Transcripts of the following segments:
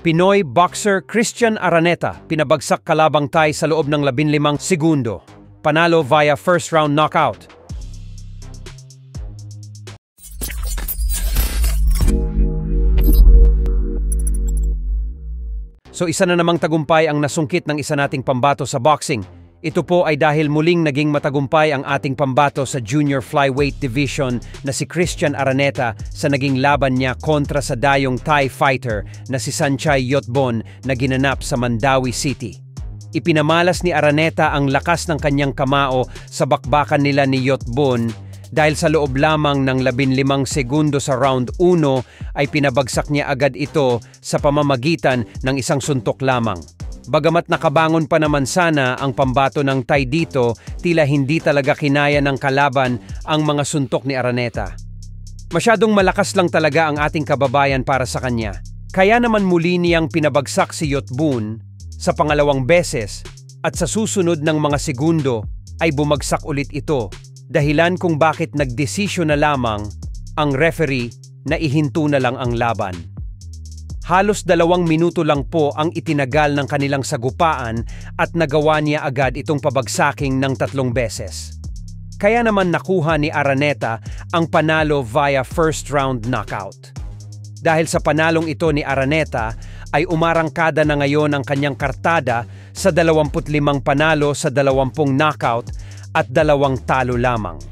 Pinoy boxer Christian Araneta pinabagsak kalabang Thai sa loob ng 15 segundo. Panalo via first round knockout. So isa na namang tagumpay ang nasungkit ng isa nating pambato sa boxing. Ito po ay dahil muling naging matagumpay ang ating pambato sa junior flyweight division na si Christian Araneta sa naging laban niya kontra sa dayong Thai fighter na si Sanchay Yotbon na ginanap sa Mandawi City. Ipinamalas ni Araneta ang lakas ng kanyang kamao sa bakbakan nila ni Yotbon dahil sa loob lamang ng 15 segundo sa round 1 ay pinabagsak niya agad ito sa pamamagitan ng isang suntok lamang. Bagamat nakabangon pa naman sana ang pambato ng Thai dito, tila hindi talaga kinaya ng kalaban ang mga suntok ni Araneta. Masyadong malakas lang talaga ang ating kababayan para sa kanya. Kaya naman muli niyang pinabagsak si Yotbon sa pangalawang beses at sa susunod ng mga segundo ay bumagsak ulit ito. Dahilan kung bakit nagdesisyon na lamang ang referee na ihinto na lang ang laban. Halos 2 minuto lang po ang itinagal ng kanilang sagupaan at nagawa niya agad itong pabagsaking ng 3 beses. Kaya naman nakuha ni Araneta ang panalo via first round knockout. Dahil sa panalong ito ni Araneta ay umarangkada na ngayon ang kanyang kartada sa 25 panalo sa 20 knockout at 2 talo lamang.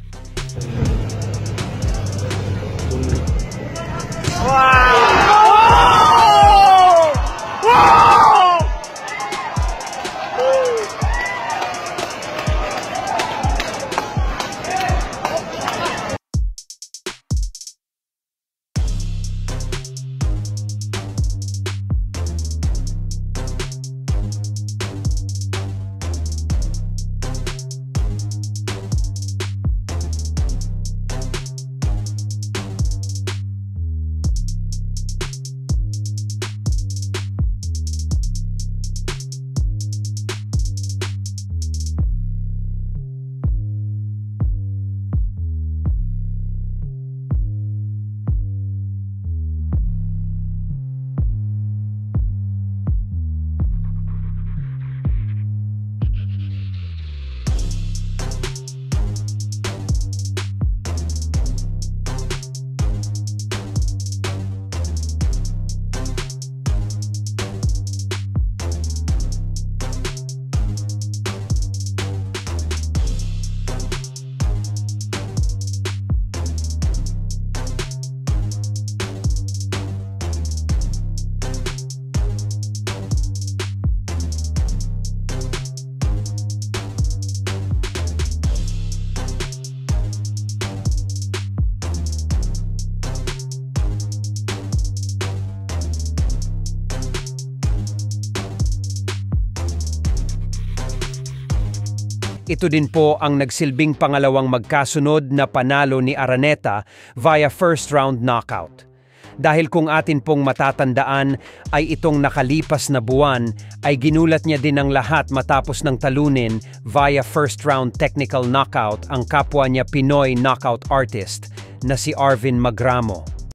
Ito din po ang nagsilbing pangalawang magkasunod na panalo ni Araneta via first round knockout. Dahil kung atin pong matatandaan ay itong nakalipas na buwan ay ginulat niya din ang lahat matapos ng talunin via first round technical knockout ang kapwa niya Pinoy knockout artist na si Arvin Magramo.